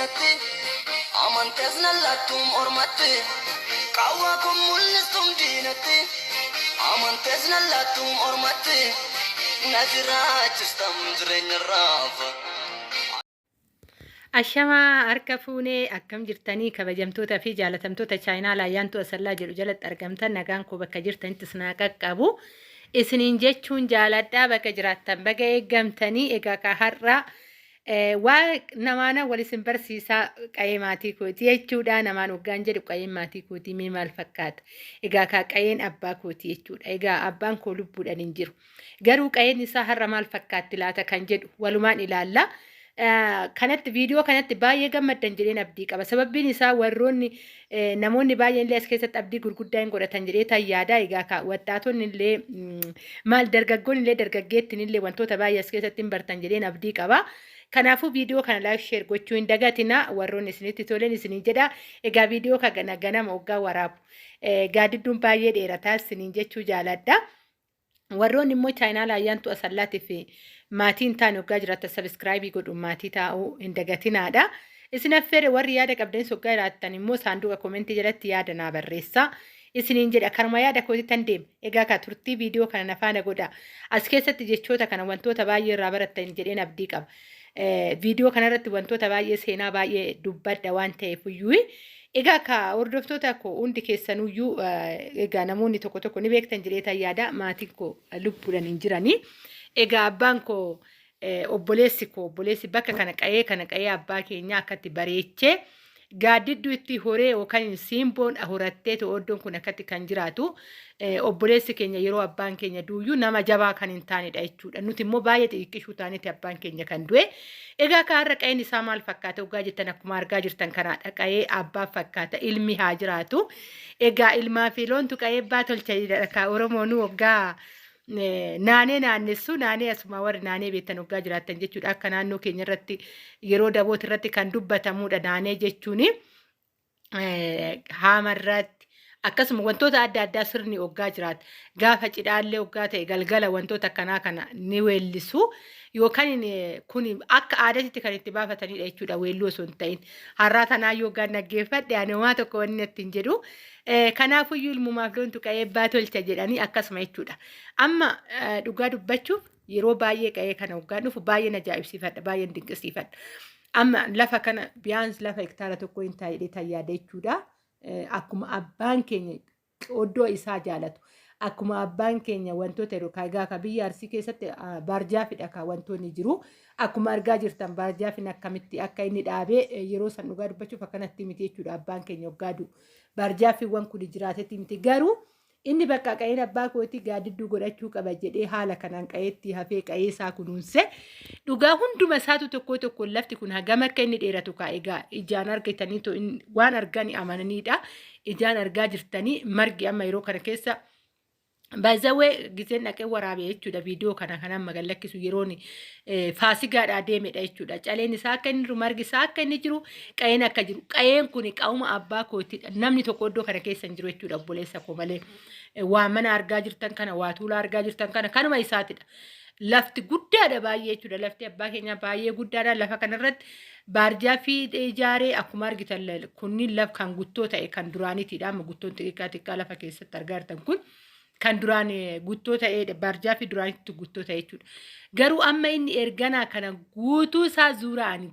diinatti amantees nallattuum ormatti qawwaa mul'istum diinatti amantees nallattuum ormatti na jiraachistam jireenya raafa. Ashama harka fuunee akkam jirtanii kabajamtoota fi jaalatamtoota chaayinaa laayyaantu asallaa jedhu jalatti argamtan nagaan koo bakka jirtanitti sinaa qaqqabu. Isiniin jechuun jaaladhaa bakka jiraattan baga eeggamtanii egaa ka har'a waa namaana walisin barsiisaa qa'ee maatii kooti jechuudha. Namaan waggaan jedhu qa'een maatii kooti mee maal fakkaata? Egaa ka qa'een abbaa kooti jechuudha. Egaa abbaan koo lubbuudhaan hin jiru. Garuu qa'een isaa har'a maal fakkaatti laata kan jedhu walumaan ilaalla. Kanatti viidiyoo kanatti baay'ee gammaddan jedheen abdii qaba. Sababbiin isaa warroonni namoonni baay'een illee as keessatti abdii gurguddaa hin godhatan jedhee tayyaadaa. Egaa waxaatonni illee maal dargaggoonni illee dargaggeettiin illee wantoota baay'ee as keessatti hin bartan jedheen abdii qaba. Kanaafuu viidiyoo kana laayik sheer gochuu hin dagatina. Warroonni isinitti toleen isinii jedha. Egaa viidiyoo kana ganama waggaa waraabu. Gaadidduun baay'ee dheerataa isiniin jechuu jaaladha. Warroonni immoo chaayinaa laayyaantu asallaatiif maatiin taane waggaa jiraatan sabiskiraayibii godhuun maatii taa'uu hin dagatinaadha. Isin affeere warri yaada qabdan waggaa jiraattan immoo saanduqa koomentii jalatti yaada naa barreessaa. Isiniin jedha karma yaada kootitan deema. Egaa ka turtii viidiyoo kana nafaana godha. As keessatti jechoota kana wantoota baay'ee irraa barattan jedheen abdii qaba. Viidiyoo kanarratti wantoota baay'ee seenaa baay'ee dubbadha waan ta'eef iyyuu. Egaa ka hordoftoota koo hundi keessanuyyuu egaa namoonni tokko tokko ni beektan jedhee tayyaada maatiin koo lubbuudhaan hin jiranii. Egaa abbaan koo obboleessi bakka kana qa'ee abbaa keenya akkatti bareechee gaaddidduu itti horee yookaan simboon horattee ooddoon kun akkatti kan jiraatu obboleessi keenya yeroo abbaan keenya duuyyuu nama jabaa kan hin taanedha jechuudha. Nuti immoo baay'ee xixiqqishuu taaneeti abbaan keenya kan du'e. Egaa kaarra qa'een isaa maal fakkaata waggaa jettan akkuma argaa jirtan kanaadha. Qa'ee abbaa fakkaata ilmi haa jiraatu. Egaa ilmaa fi loontu qa'ee abbaa tolchadha. Oromoon waggaa naanee naannessu naanee asuma warri naanee beektan waggaa jiraattan jechuudha. Akka naannoo keenya irratti yeroo dabooti irratti kan dubbatamudha naanee jechuun haamarratti akkasuma wantoota adda addaa sirni waggaa jiraata. Gaafa cidhaallee waggaa ta'e galgala wantoota akkanaa kana ni weellisu. Yookaan kun akka aadaatti kan itti baafatanidha jechuudha weelluu osoo hin ta'in. Har'aa tanaa yookaan dhaggeeffadhe ani waa tokko wanni ittiin jedhu. Kanaafuyyuu ilmumaaf loontu qa'ee abbaa tolcha jedhanii akkasuma jechuudha. Amma dhugaa dubbachuuf yeroo baay'ee qa'ee kana waggaan dhufu baay'een ajaa'ibsiifadha baay'een dinqisiifadha. Amma lafa kana biyaansi lafa hektaara tokko hin taa'ee tayyaada jechuudha. Akkuma abbaan keenya oddoo isaa jaalatu. Akkuma abbaan keenya wantoota yeroo kaagaa biyya Arsii keessatti baarjaafidha kan wantoonni jiru. Akkuma argaa jirtan baarjaafin akkamitti akka inni dhaabee yeroo san dhugaa dubbachuuf akkanatti miti jechuudha abbaan keenya waggaa du'u. Baarjaafiiwwan kun jiraatetti miti garuu inni bakka qa'een abbaa kootii gaadidduu godhachuu qaba jedhee haala kanaan qa'eetti hafee qa'ee isaa kunuunse. Dhugaa hunduma isaatu tokko lafti kun hagam akka inni dheeratu egaa ijaan argatanii waan arganii amananiidha. Ijaan argaa jirtanii margi amma yeroo kana keessa. Baay'ee giseen dhaqee waraabee jechuudha viidiyoo kana kanaan magallakkisu yeroon faasigaadhaa deemedha jechuudha. Caleen isaa akka inni jiru margi isaa akka inni jiru qa'een akka jiru. Qa'een kun qauma abbaa kootiidha. Namni tokko iddoo kana keessa hin jiru jechuudha obboleessa koo malee. Waa mana argaa jirtan kana waa tuulaa argaa jirtan kana kanuma isaatidha. Lafti guddaadha baay'ee jechuudha. Lafti abbaa keenyaa baay'ee guddaadha. Lafa kanarratti baarjaa fi ijaaree akkuma argitan kunniin lafa kan guttoo ta'e kan duraaniitidha. Amma guttoon xixiqqaa lafa keessatti argaa jirtan kun. Kan duraan guttoo ta'ee baarjaa fi duraanitti guttoo ta'e jechuudha. Garuu amma inni erganaa kana guutuu isaa zuuraan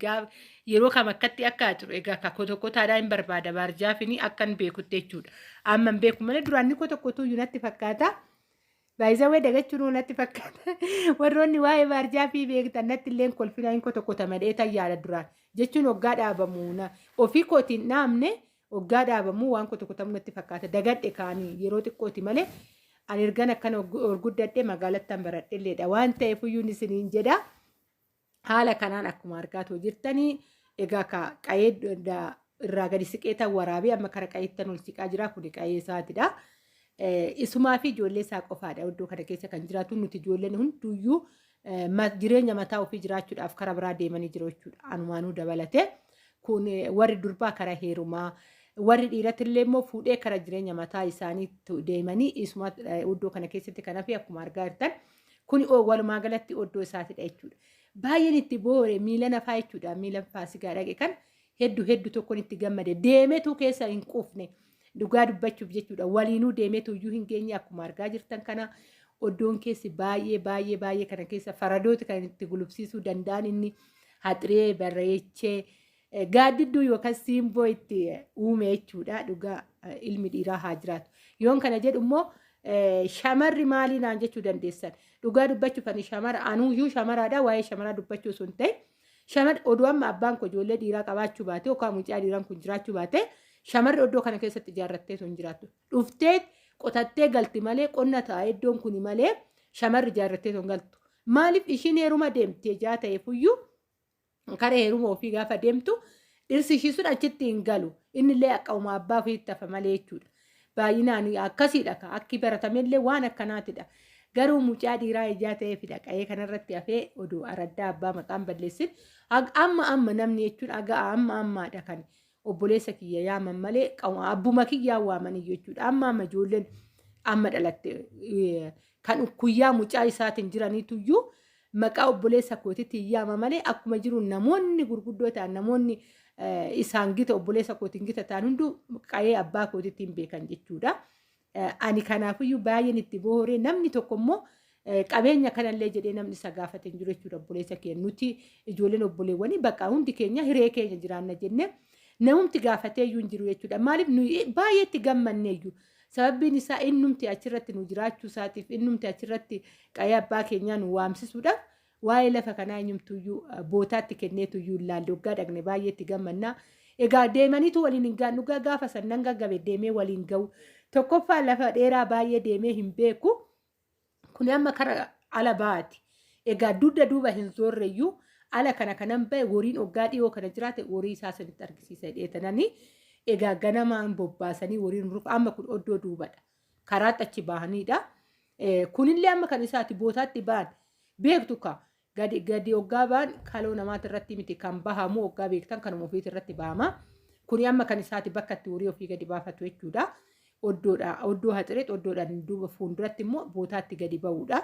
yeroo kam akkatti akka jiru egaa akka tokko taadhaa hin barbaada baarjaa fi akka hin beekutti jechuudha. Amma hin beeku malee duraan tokkotu natti fakkaata. Baay'ee dagachuun natti fakkaata. Warroonni waa'ee baarjaa fi beektan natti illee kolfinaa hin tokko tamadhee tayyaadha duraan. Jechuun waggaa dhaabamu ofii kootiin dhaabne waggaa dhaabamu waan tokko tamu natti fakkaata. Dagadhe kaanii yeroo xiqqooti malee. Ani ergan akkana gurguddadhee magaalattaan baradheelleedha waan ta'eef iyyuu isiniin jedha. Haala kanaan akkuma argaatoo jirtanii egaa qa'ee irraa gadi siqeetan waraabee amma kara qa'eettan ol siqaa jira kun qa'ee isaatidha. Isumaa fi ijoollee isaa qofaadha iddoo kana keessa kan jiraatu nuti ijoolleen hunduyyuu jireenya mataa ofii jiraachuudhaaf kara biraa deemanii jiru jechuudha. Anumaanuu dabalate kun warri durbaa kara heerumaa. Warri dhiiratillee immoo fuudhee kara jireenya mataa isaaniitti deemanii isuma iddoo kana keessatti kanaaf akkuma argaa jirtan kun walumaa galatti iddoo isaatidha jechuudha. Baay'een itti boore miila nafaa jechuudha. Miila faasigaa dhaqe kan hedduu tokkoon itti gammade deemetu keessa hin quufne dhugaa dubbachuuf jechuudha waliinuu deemetu iyyuu hin geenye akkuma argaa jirtan kana oddoon keessi baay'ee kana keessa faradoota kan itti gulubsiisuu danda'an inni haxiree barreechee gaaddidduu yookaan siimboo itti uume jechuudha dhugaa ilmi dhiiraa haa jiraatu yoon kana jedhu immoo shamarri maalii naan jechuu dandeessan dhugaa dubbachuuf ani shamara anuuyyuu shamaraadha waa'ee shamaraa dubbachuu sun ta'e shamar oduu amma abbaan koo ijoollee dhiiraa qabaachuu baate yookaan mucaa dhiiraan kun jiraachuu baate shamarri oddoo kana keessatti ijaarrattee sun jiraattu dhuftee qotattee galti malee qonna ta'a iddoon kun malee shamarri ijaarrattee sun galtu maaliif ishiin heeruma deemtee jaa ta'eefuyyuu karee heeruma ofii gaafa deemtu dhirsi ishii sun achitti hin galu innillee akkuma abbaa ofiitti hafa malee jechuudha. Baay'inaan akkasiidha akki baratamellee waan akkanaatidha. Garuu mucaa dhiiraa ijaa ta'eefidha qa'ee kanarratti hafee oduu araddaa abbaa maqaan balleessin amma namni jechuun agaa ammaadha kan obboleessa kiyya yaaman malee abbuma kiyyaa waamanii jechuudha. Amma ijoolleen amma dhalatte kan kuyyaa mucaa isaatiin jiraniituyyuu maqaa obboleessa kootitti yaama malee akkuma jiru namoonni gurguddoo ta'an namoonni isaan gita obboleessa kootiin gita ta'an hunduu qa'ee abbaa kootittiin beekan jechuudha. Ani kanaafiyyuu baay'een itti booree namni tokko immoo qabeenya kanallee jedhee namni isa gaafate hin jiru jechuudha obboleessa keenya nuti ijoolleen obboleewwanii bakka hundi keenya hiree keenya jiraanna jennee namumti gaafatee iyyuu hin jiru jechuudha. Maaliif nuyi baay'eetti gammanneeyyuu sababbiin isaa innumti achirratti nu jiraachuu isaatiif innumti achirratti qa'ee abbaa keenyaa nu waamsisuudhaaf waa'ee lafa kanaa eenyumtuyyuu bootaatti kenneetuyyuu ilaalle waggaa dhaqne baay'eetti gammannaa. Egaa deemaniitu waliin hin gaannu gaafa sannan gaggabe deemee waliin ga'u tokkoffaa lafa dheeraa baay'ee deemee hin beeku kun amma kara ala baati. Egaa dudda duuba hin zoorreyyuu ala kana kanan bahe woriin waggaa dhiyoo kana jiraate horii isaa sanitti argisiisa dheetananii egaa ganamaan bobbaasanii woriin rufa amma kun oddoo duubadha karaatti achi bahanidha. Kunillee amma kan isaati bootaatti ba'an beektu ka gadi waggaa ba'an kaloo namaati irratti miti kan bahamu waggaa beektan kanuma ofiiti irratti bahama. Kuni amma kan isaati bakka itti horii ofii gadi baafatu jechuudha. Oddoo haxireet oddoodhaan duuba fuulduratti immoo bootaatti gadi ba'uudha.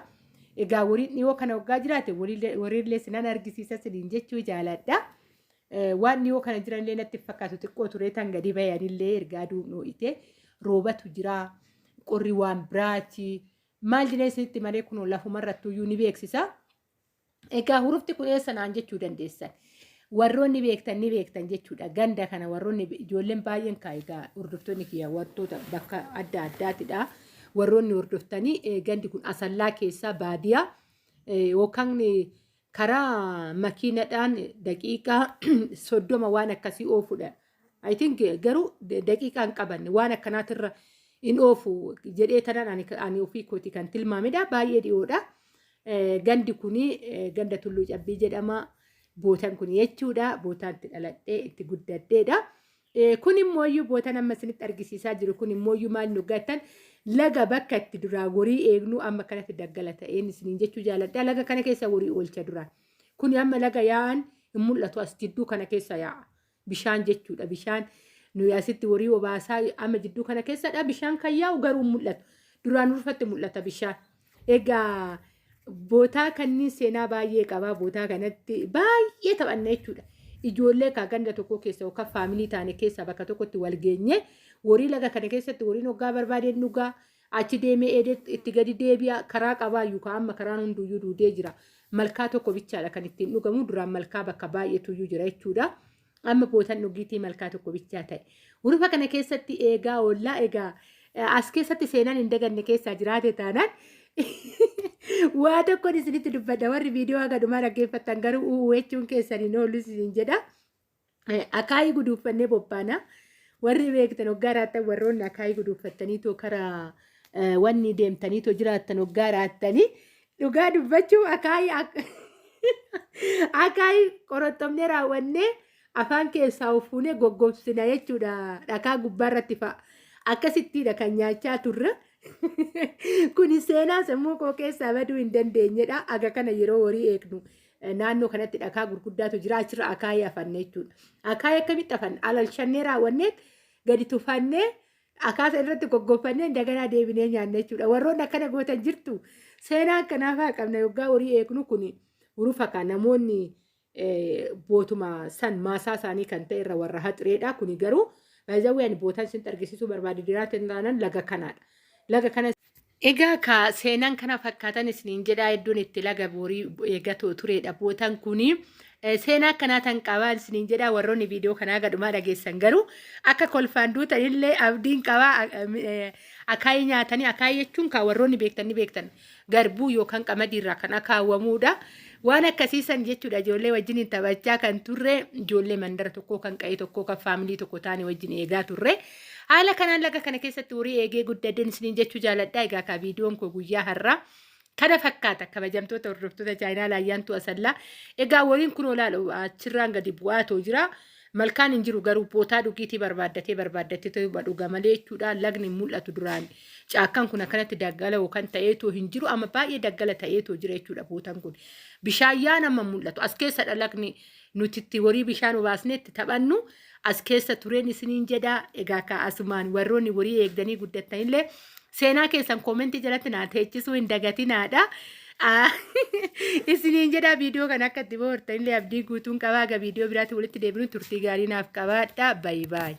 Egaa woriin dhiyoo kana waggaa jiraate woriillee sinan argisiisa siniin jechuu jaaladha. Waan dhiyoo kana jiranillee natti fakkaatu xiqqoo turee tan gadi bayanillee ergaa duubnoo ite roobatu jira qorri waan biraati maal jedhee isinitti malee kun lafumarrattuyyuu ni beeksisa. Egaa hurufti kun eessanaan jechuu dandeessan. Warroonni ni beektan jechuudha. Ganda kana warroonni ijoolleen baay'een egaa hordoftoonni kiyya wantoota bakka adda addaatidha. Warroonni hordoftanii gandi kun asallaa keessaa baadiyaa yookaan karaa makiinadhaan daqiiqaa 30 waan akkasii oofudha. I think garuu daqiiqaan qabanne waan akkanaatirra in oofu jedhee tanaan ani ofii kooti kan tilmaamedha. Baay'ee dhiyoodha. Gandi kuni ganda Tulluu Cabbii jedhama. Bootaan kun jechuudha. Bootaan itti dhaladhee itti guddaddeedha. Kun immoo bootaan amma isinitti argisiisaa jiru kun immoo maal nu gattan laga bakka itti duraa horii eegnu amma kanatti daggala ta'een isiniin jechuu jaaladha. Laga kana keessa horii oolcha duraan. Kun amma laga yaa'an hin mul'atu as jidduu kana keessa yaa'a. Bishaan jechuudha. Bishaan nuyi asitti horii obaasaa amma jidduu kana keessadha. Bishaan kan yaa'u garuu mul'atu. Duraan urfatti mul'ata bishaan. Egaa bootaa kanniin seenaa baay'ee qaba. Bootaa kanatti baay'ee taphanna jechuudha. Ijoollee ganda tokko keessa yookaan faamilii taane keessa bakka tokkotti wal geenye horii laga kana keessatti horiin hoggaa barbaadeen dhugaa achi deemee itti gadi deebi'a karaa qabaa yookaan amma karaan hunduyyuu duudee jira. Malkaa tokko bichaadha kan ittiin dhugamu duraan malkaa bakka baay'eetuyyuu jira jechuudha. Amma bootaan dhugiitii malkaa tokko bichaa ta'e. Hurufa kana keessatti eegaa oollaa egaa as keessatti seenaan hin daganne keessaa jiraate taanaan waa tokkoon isinitti dubbadha warri viidiyoo haga dhumaa dhaggeeffattan garuu jechuun keessaniin oolu isin jedha. Akaayii guduuffannee bobbaana. Warri beektan hoggaa raattan warroonni akaayii guduuffattaniitoo karaa wanni deemtaniitoo jiraattan hoggaa raattanii dhugaa dubbachuu akaayii qorottomnee raawwannee afaan keessaa ufuunee goggobsina jechuudha. Dhakaa gubbaarratti fa'a. Akkasittiidha kan nyaachaa turre. Kuni seenaa sammuu koo keessaa baduu hin dandeenyedha. Aga kana yeroo horii eegnu naannoo kanatti dhakaa gurguddaatu jira achirra akaayii afanne jechuudha. Akaayii akkamitti afanne alalshannee raawwannee gadi tufannee akaasa irratti goggofannee daganaa deebinee nyaanne jechuudha. Warroonni akkana gootan jirtu seenaa akkanaafaa qabna yoggaa horii eegnu kun hurufa kan namoonni bootuma san maasaa isaanii kan ta'e irra warra haxireedha. Kuni garuu baay'ee ani bootaan isin argisiisuu barbaade diraatiin taanaan laga kanaadha. Laga kana egaa ka seenaan kana fakkaatan isiniin jedhaa iddoon itti laga boorii eegatoo turedha. Bootaan kuni seenaa akkanaa tan qabaan isiniin jedhaa warroonni viidiyoo kanaa gadhumaa dhageessan garuu akka kolfaan duutanillee abdiin qabaa akaayii nyaatanii akaayii jechuun kan warroonni beektan garbuu yookaan qamadii irraa kan akaawwamuudha. Waan akkasiisan jechuudha ijoollee wajjin taphachaa kan turre ijoollee mandara tokkoo kan qa'ee tokkoo kan faamilii tokko taane wajjin eegaa turre. Haala kanaan laga kana keessatti horii eegee guddateen isiniin jechuu jaaladha. Egaa ka viidiyoon koo guyyaa har'aa kana fakkaata kabajamtoota hordoftoota chaayinaal ayyaantu asallaa. Egaa waliin kun olaadha achirraan gadi bu'aatoo jira. Malkaan hin jiru garuu bootaa dhugiitii barbaaddatee dhuga malee jechuudha. Lagni mul'atu duraan caakkaan kun akkanatti daggala kan ta'eetoo hin jiru amma baay'ee daggala ta'eetoo jira jechuudha bootaan kun. Bishaan yaa nama mul'atu as keessadha lagni nuti itti horii bishaan obaasneetti taphannu as keessa tureen isiniin jedhaa. Egaa ka asumaan warroonni horii eegdanii guddattanillee seenaa keessan koomentii jalatti naa teechisuu hin dagatinaadha. Isiniin jedhaa viidiyoo kan akka itti boortanillee abdii guutuun qabaa. Viidiyoo biraatti walitti deebinuun turtii gaarii naaf qabaadha. Baay'ee.